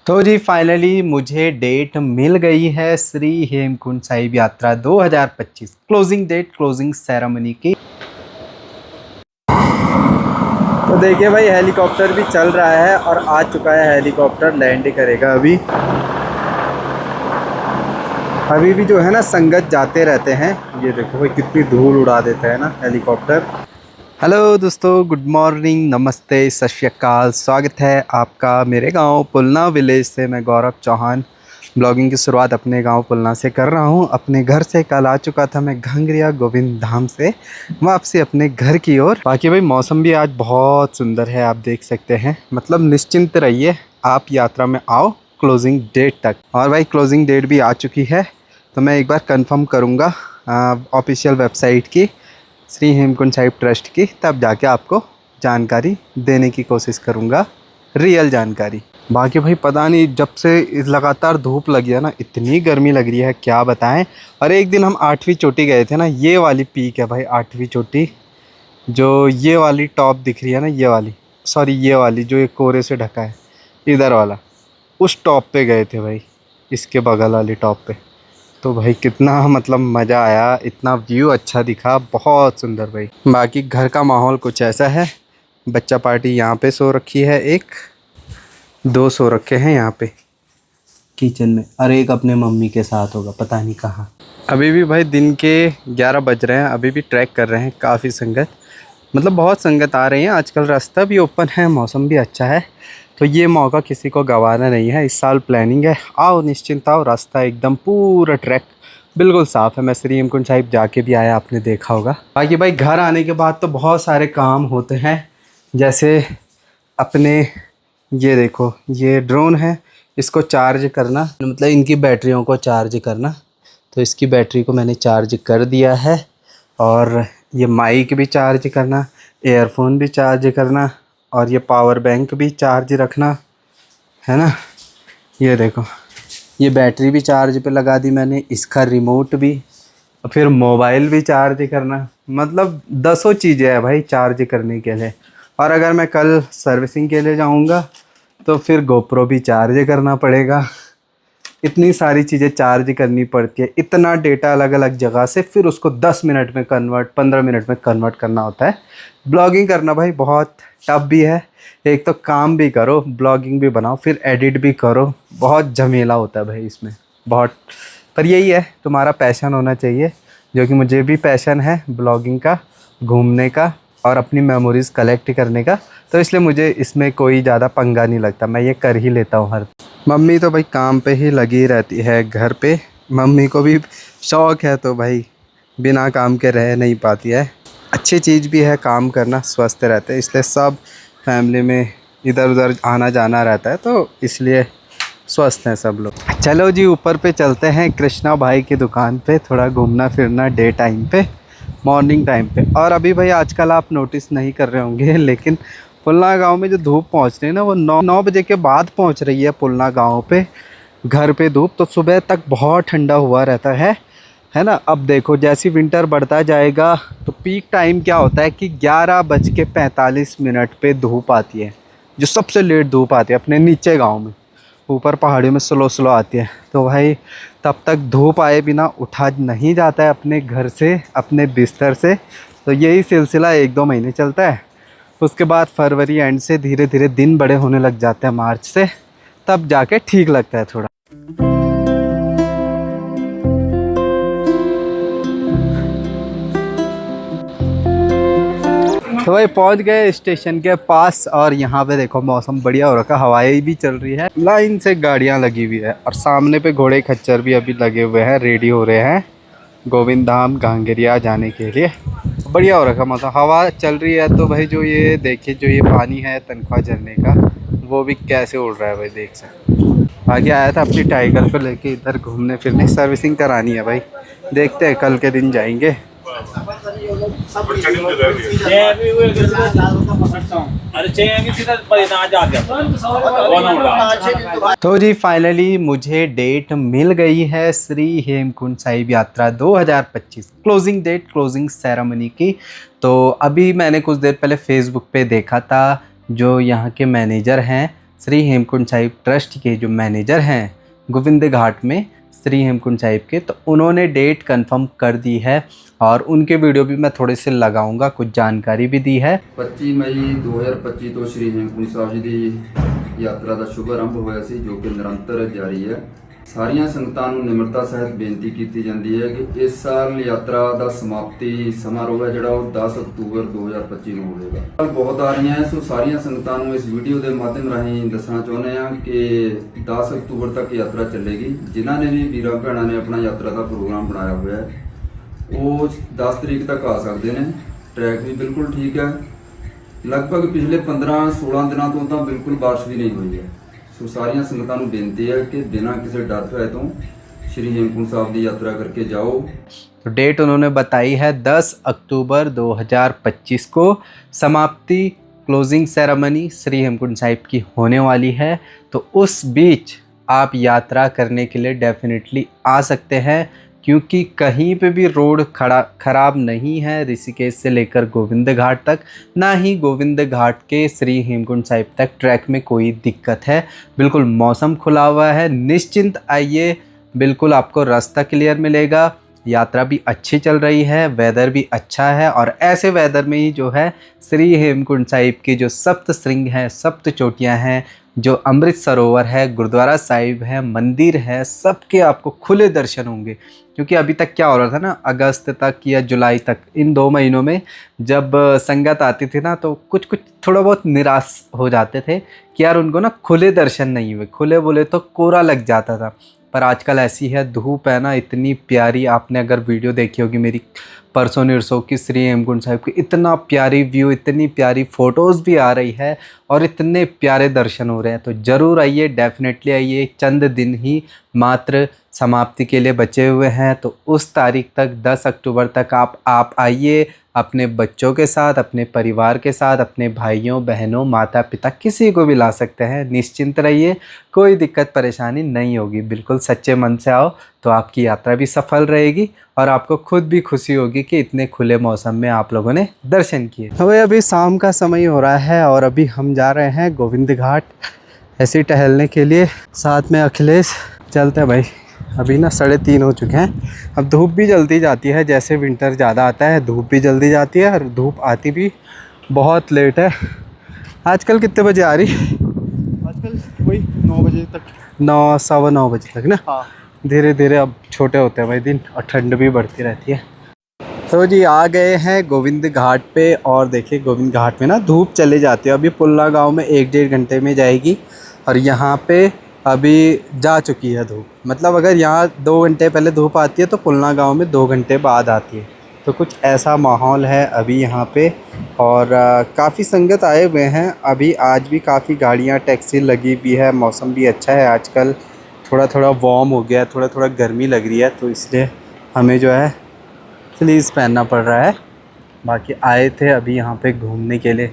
तो जी फाइनली मुझे डेट मिल गई है श्री हेमकुंड साहिब यात्रा 2025 क्लोजिंग डेट क्लोजिंग सेरेमनी की। तो देखिए भाई हेलीकॉप्टर भी चल रहा है और आ चुका है हेलीकॉप्टर, लैंड करेगा अभी भी जो है ना संगत जाते रहते हैं। ये देखो भाई कितनी धूल उड़ा देता है ना हेलीकॉप्टर। हेलो दोस्तों, गुड मॉर्निंग, नमस्ते, सत श्री अकाल। स्वागत है आपका मेरे गांव पुलना विलेज से। मैं गौरव चौहान ब्लॉगिंग की शुरुआत अपने गांव पुलना से कर रहा हूं। अपने घर से कल आ चुका था मैं घंगरिया गोविंद धाम से वापसी अपने घर की ओर। बाकी भाई मौसम भी आज बहुत सुंदर है, आप देख सकते हैं। मतलब निश्चिंत रहिए, आप यात्रा में आओ क्लोजिंग डेट तक। और भाई क्लोजिंग डेट भी आ चुकी है, तो मैं एक बार कंफर्म करूँगा ऑफिशियल वेबसाइट की, श्री हेमकुंड साहिब ट्रस्ट की, तब जाके आपको जानकारी देने की कोशिश करूँगा, रियल जानकारी। बाकी भाई पता नहीं, जब से लगातार धूप लगी है ना, इतनी गर्मी लग रही है क्या बताएं। और एक दिन हम 8वीं चोटी गए थे ना, ये वाली पीक है भाई 8वीं चोटी, जो ये वाली टॉप दिख रही है ना, ये वाली, सॉरी ये वाली जो एक कोहरे से ढका है, इधर वाला, उस टॉप पे गए थे भाई, इसके बगल वाली टॉप पे। तो भाई कितना मतलब मज़ा आया, इतना व्यू अच्छा दिखा, बहुत सुंदर भाई। बाकी घर का माहौल कुछ ऐसा है। बच्चा पार्टी यहाँ पे सो रखी है, एक दो सो रखे हैं यहाँ पे किचन में, और एक अपने मम्मी के साथ होगा पता नहीं कहाँ। अभी भी भाई दिन के 11 बज रहे हैं, अभी भी ट्रैक कर रहे हैं। काफ़ी संगत, मतलब बहुत संगत आ रही है आजकल। रास्ता भी ओपन है, मौसम भी अच्छा है, तो ये मौका किसी को गंवाना नहीं है। इस साल प्लानिंग है, आओ निश्चिंत आओ। रास्ता एकदम पूरा ट्रैक बिल्कुल साफ़ है। मैं श्री हेमकुंड साहिब जाके भी आया, आपने देखा होगा। बाकी भाई घर आने के बाद तो बहुत सारे काम होते हैं, जैसे अपने ये देखो, ये ड्रोन है, इसको चार्ज करना, मतलब इनकी बैटरियों को चार्ज करना। तो इसकी बैटरी को मैंने चार्ज कर दिया है। और ये माइक भी चार्ज करना, एयरफोन भी चार्ज करना, और ये पावर बैंक भी चार्ज रखना है ना। ये देखो, ये बैटरी भी चार्ज पे लगा दी मैंने, इसका रिमोट भी, और फिर मोबाइल भी चार्ज करना। मतलब दसों चीज़ें हैं भाई चार्ज करने के लिए। और अगर मैं कल सर्विसिंग के लिए जाऊंगा तो फिर गोप्रो भी चार्ज करना पड़ेगा। इतनी सारी चीज़ें चार्ज करनी पड़ती है, इतना डेटा अलग अलग जगह से, फिर उसको 10 मिनट में कन्वर्ट, 15 मिनट में कन्वर्ट करना होता है। ब्लॉगिंग करना भाई बहुत टफ भी है। एक तो काम भी करो, ब्लॉगिंग भी बनाओ, फिर एडिट भी करो, बहुत झमेला होता है भाई इसमें बहुत। पर यही है, तुम्हारा पैशन होना चाहिए, जो कि मुझे भी पैशन है ब्लॉगिंग का, घूमने का और अपनी मेमोरीज़ कलेक्ट करने का। तो इसलिए मुझे इसमें कोई ज़्यादा पंगा नहीं लगता, मैं ये कर ही लेता हूँ हर। मम्मी तो भाई काम पे ही लगी रहती है घर पे। मम्मी को भी शौक़ है, तो भाई बिना काम के रह नहीं पाती है। अच्छी चीज़ भी है काम करना, स्वस्थ रहते हैं, इसलिए सब फैमिली में इधर उधर आना जाना रहता है, तो इसलिए स्वस्थ हैं सब लोग। चलो जी ऊपर पे चलते हैं, कृष्णा भाई की दुकान पे थोड़ा घूमना फिरना डे टाइम पे, मॉर्निंग टाइम पे। और अभी भाई आजकल आप नोटिस नहीं कर रहे होंगे, लेकिन पुलना गांव में जो धूप पहुंच रही है ना, वो 9 बजे के बाद पहुंच रही है पुलना गांव पे घर पे धूप। तो सुबह तक बहुत ठंडा हुआ रहता है ना। अब देखो जैसी विंटर बढ़ता जाएगा तो पीक टाइम क्या होता है कि 11:45 पे धूप आती है, जो सबसे लेट धूप आती है अपने नीचे गांव में। ऊपर पहाड़ियों में स्लो स्लो आती है। तो भाई तब तक धूप आए बिना उठा नहीं जाता है अपने घर से, अपने बिस्तर से। तो यही सिलसिला 1-2 महीने चलता है। उसके बाद फरवरी एंड से धीरे धीरे दिन बड़े होने लग जाते हैं, मार्च से, तब जाके ठीक लगता है थोड़ा। तो भाई पहुंच गए स्टेशन के पास, और यहाँ पे देखो मौसम बढ़िया हो रखा, हवाएं भी चल रही है, लाइन से गाड़ियाँ लगी हुई है, और सामने पे घोड़े खच्चर भी अभी लगे हुए हैं, रेडी हो रहे हैं गोविंद धाम घांगरिया जाने के लिए। बढ़िया हो रखा मौसम, हवा चल रही है। तो भाई जो ये देखिए, जो ये पानी है तनख्वाह झरने का, वो भी कैसे उड़ रहा है भाई, देख सकते। आगे आया था अपनी टाइगर को लेके इधर घूमने फिरने, सर्विसिंग करानी है भाई, देखते हैं कल के दिन जाएंगे। तो जी फाइनली मुझे डेट मिल गई है श्री हेमकुंड साहिब यात्रा 2025 क्लोजिंग डेट क्लोजिंग सेरेमनी की। तो अभी मैंने कुछ देर पहले फेसबुक पे देखा था, जो यहाँ के मैनेजर हैं श्री हेमकुंड साहिब ट्रस्ट के जो मैनेजर हैं गोविंद घाट में श्री हेमकुंड साहिब के, तो उन्होंने डेट कंफर्म कर दी है और उनके वीडियो भी मैं थोड़े से लगाऊंगा, कुछ जानकारी भी दी है। 25 ਮਈ 2025 ਤੋਂ ਸ਼੍ਰੀ ਹੇਮਕੁੰਟ ਸਾਹਿਬ ਜੀ ਦੀ ਯਾਤਰਾ ਦਾ ਸ਼ੁਭ ਆਰੰਭ ਹੋਇਆ ਸੀ, ਜੋ ਕਿ ਨਿਰੰਤਰ ਜਾਰੀ ਹੈ। ਸਾਰੀਆਂ ਸੰਗਤਾਂ ਨੂੰ ਨਿਮਰਤਾ ਸਹਿਤ ਬੇਨਤੀ ਕੀਤੀ ਜਾਂਦੀ ਹੈ ਕਿ ਇਸ ਸਾਲ ਯਾਤਰਾ ਦਾ ਸਮਾਪਤੀ ਸਮਾਰੋਹ ਹੈ ਜਿਹੜਾ ਉਹ 10 ਅਕਤੂਬਰ 2025 ਨੂੰ ਹੋਵੇਗਾ। ਬਹੁਤ ਆ ਰਹੀਆਂ ਸੋ ਸਾਰੀਆਂ ਸੰਗਤਾਂ ਨੂੰ ਇਸ ਵੀਡੀਓ ਦੇ ਮਾਧਿਅਮ ਰਾਹੀਂ ਦੱਸਣਾ ਚਾਹੁੰਦੇ ਹਾਂ ਕਿ 10 ਅਕਤੂਬਰ ਤੱਕ ਯਾਤਰਾ ਚੱਲੇਗੀ। ਜਿਨ੍ਹਾਂ ਨੇ ਵੀ ਵੀਰਾਂ ਭੈਣਾਂ ਨੇ ਆਪਣਾ ਯਾਤਰਾ ਦਾ ਪ੍ਰੋਗਰਾਮ ਬਣਾਇਆ ਹੋਇਆ ਹੈ ਉਹ 10 ਤਰੀਕ ਤੱਕ ਆ ਸਕਦੇ ਨੇ। ਟਰੈਕ ਵੀ ਬਿਲਕੁਲ ਠੀਕ ਹੈ। ਲਗਭਗ ਪਿਛਲੇ 15-16 ਦਿਨਾਂ ਤੋਂ ਤਾਂ ਬਿਲਕੁਲ ਬਾਰਿਸ਼ ਵੀ ਨਹੀਂ ਹੋਈ ਹੈ। ਸੋ ਸਾਰੀਆਂ ਸੰਗਤਾਂ ਨੂੰ ਬੇਨਤੀ ਹੈ ਕਿ ਬਿਨਾਂ ਕਿਸੇ डर भय ਤੋਂ श्री हेमकुंड साहिब की यात्रा करके जाओ। तो डेट उन्होंने बताई है 10 अक्टूबर 2025 को समाप्ति क्लोजिंग सेरेमनी श्री हेमकुंड साहिब की होने वाली है। तो उस बीच आप यात्रा करने के लिए डेफिनेटली आ सकते हैं, क्योंकि कहीं पे भी रोड खराब नहीं है ऋषिकेश से लेकर गोविंद घाट तक, ना ही गोविंद घाट के श्री हेमकुंड साहिब तक ट्रैक में कोई दिक्कत है। बिल्कुल मौसम खुला हुआ है, निश्चिंत आइए, बिल्कुल आपको रास्ता क्लियर मिलेगा। यात्रा भी अच्छी चल रही है, वेदर भी अच्छा है और ऐसे वेदर में ही जो है श्री हेमकुंड साहिब की जो सप्त श्रृंग हैं, सप्त चोटियाँ हैं, जो अमृत सरोवर है, गुरुद्वारा साहिब है, मंदिर है, सबके आपको खुले दर्शन होंगे। क्योंकि अभी तक क्या हो रहा था ना, अगस्त तक या जुलाई तक, इन 2 महीनों में जब संगत आती थी ना, तो कुछ थोड़ा बहुत निराश हो जाते थे कि यार उनको ना खुले दर्शन नहीं हुए। खुले बोले तो कोहरा लग जाता था, पर आजकल ऐसी है धूप है ना इतनी प्यारी। आपने अगर वीडियो देखी होगी मेरी परसों नरसों की श्री हेमकुंड साहिब की, इतना प्यारी व्यू, इतनी प्यारी फ़ोटोज़ भी आ रही है और इतने प्यारे दर्शन हो रहे हैं। तो ज़रूर आइए, डेफिनेटली आइए। चंद दिन ही मात्र समाप्ति के लिए बचे हुए हैं, तो उस तारीख तक 10 अक्टूबर तक आप आइए अपने बच्चों के साथ, अपने परिवार के साथ, अपने भाइयों बहनों माता पिता किसी को भी ला सकते हैं। निश्चिंत रहिए, कोई दिक्कत परेशानी नहीं होगी। बिल्कुल सच्चे मन से आओ तो आपकी यात्रा भी सफल रहेगी और आपको खुद भी खुशी होगी कि इतने खुले मौसम में आप लोगों ने दर्शन किए। तो भाई अभी शाम का समय हो रहा है और अभी हम जा रहे हैं गोविंद घाट ऐसे टहलने के लिए, साथ में अखिलेश। चलते हैं भाई, अभी ना 3:30 हो चुके हैं। अब धूप भी जल्दी जाती है, जैसे विंटर ज़्यादा आता है धूप भी जल्दी जाती है और धूप आती भी बहुत लेट है। आजकल कितने बजे आ रही? आजकल वही 9 बजे तक, 9 सवा 9 बजे तक ना। हाँ। धीरे धीरे अब छोटे होते हैं भाई दिन और ठंड भी बढ़ती रहती है। तो जी आ गए हैं गोविंद घाट पे और देखिए गोविंद घाट में ना धूप चली जाती है। अभी पुल्ला गांव में 1-1.5 घंटे में जाएगी और यहाँ पे अभी जा चुकी है धूप। मतलब अगर यहाँ 2 घंटे पहले धूप आती है तो पुल्ला गांव में 2 घंटे बाद आती है। तो कुछ ऐसा माहौल है अभी यहाँ पे और काफ़ी संगत आए हुए हैं अभी। आज भी काफ़ी गाड़ियाँ टैक्सी लगी हुई है, मौसम भी अच्छा है आजकल, थोड़ा थोड़ा वार्म हो गया है, थोड़ा थोड़ा गर्मी लग रही है, तो इसलिए हमें जो है फ्लीस पहनना पड़ रहा है। बाकी आए थे अभी यहाँ पे घूमने के लिए,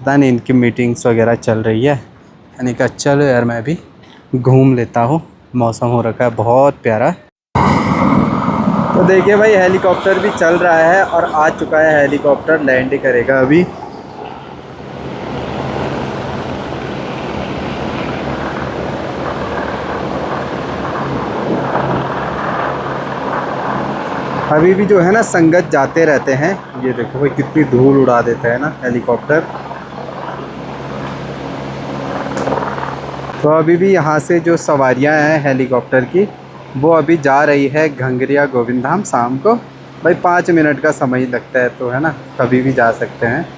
पता नहीं इनकी मीटिंग्स वगैरह चल रही है। यानी कहा चलो यार मैं भी घूम लेता हूँ, मौसम हो रखा है बहुत प्यारा। तो देखिए भाई हेलीकॉप्टर भी चल रहा है और आ चुका है हेलीकॉप्टर, लैंड करेगा अभी। अभी भी जो है ना संगत जाते रहते हैं। ये देखो भाई कितनी धूल उड़ा देता है ना हेलीकॉप्टर। तो अभी भी यहाँ से जो सवारियाँ हैं हेलीकॉप्टर की वो अभी जा रही है घंगरिया गोविंद धाम। शाम को भाई 5 मिनट का समय लगता है, तो है ना कभी भी जा सकते हैं।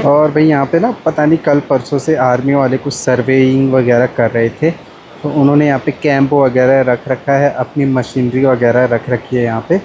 और भाई यहाँ पे ना पता नहीं कल परसों से आर्मी वाले कुछ सर्वेइंग वगैरह कर रहे थे, तो उन्होंने यहाँ पे कैंप वगैरह रख रखा है, अपनी मशीनरी वगैरह रख रखी है यहाँ पे।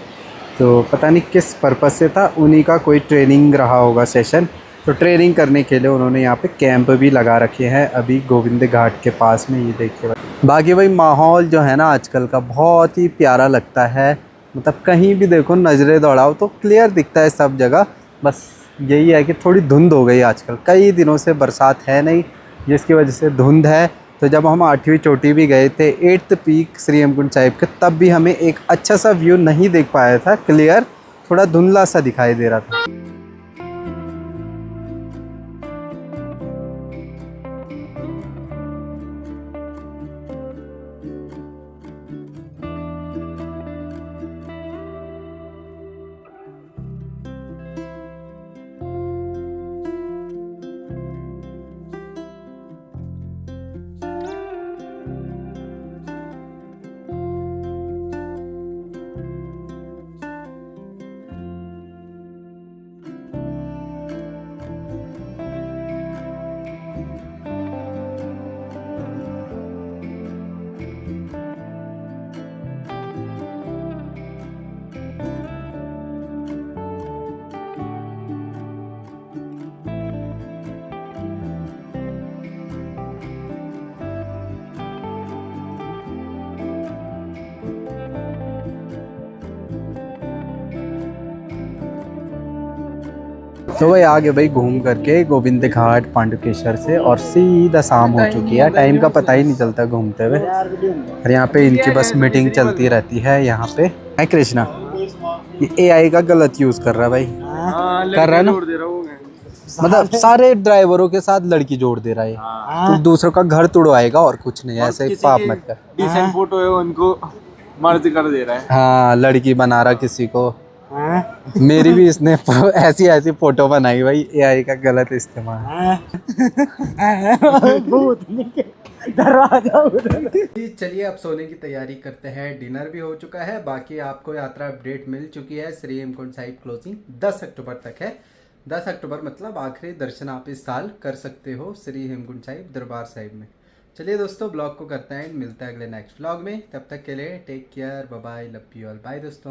तो पता नहीं किस पर्पज़ से था, उन्हीं का कोई ट्रेनिंग रहा होगा सेशन, तो ट्रेनिंग करने के लिए उन्होंने यहाँ पे कैंप भी लगा रखे हैं अभी गोविंद घाट के पास में। ये देखिए भाई, बाकी भाई माहौल जो है ना आजकल का बहुत ही प्यारा लगता है। मतलब कहीं भी देखो नज़रें दौड़ाओ तो क्लियर दिखता है सब जगह। बस यही है कि थोड़ी धुंध हो गई आजकल, कई दिनों से बरसात है नहीं, जिसकी वजह से धुंध है। तो जब हम 8वीं चोटी भी गए थे 8th पीक श्री हेमकुंड साहिब के, तब भी हमें एक अच्छा सा व्यू नहीं देख पाया था क्लियर, थोड़ा धुंधला सा दिखाई दे रहा था। तो वही आगे भाई घूम करके गोविंद घाट पांडुकेश्वर से और सीधा शाम हो चुकी है। टाइम का पता ही नहीं चलता घूमते हुए। और यहाँ पे इनकी बस मीटिंग चलती रहती है यहाँ पे। है कृष्णा, ये AI का गलत यूज़ कर रहा है भाई। कर रहा है ना, मतलब सारे ड्राइवरों के साथ लड़की जोड़ दे रहा है। तो दूसरों का घर तुड़वाएगा और कुछ नहीं, ऐसे पाप मत कर। डिसेंट फोटो है उनको मर्ज कर दे रहा है। हाँ, लड़की बना रहा किसी को। मेरी भी इसने ऐसी ऐसी फोटो बनाई भाई, AI का गलत इस्तेमाल। चलिए अब सोने की तैयारी करते हैं। डिनर भी हो चुका है, बाकी आपको यात्रा अपडेट मिल चुकी है। श्री हेमकुंड साहिब क्लोजिंग 10 अक्टूबर तक है। 10 अक्टूबर मतलब आखिरी दर्शन आप इस साल कर सकते हो श्री हेमकुंड साहिब दरबार साहिब में। चलिए दोस्तों, ब्लॉग को करते हैं, मिलते हैं अगले नेक्स्ट ब्लॉग में। तब तक के लिए take care, bye bye, love you all, bye दोस्तों।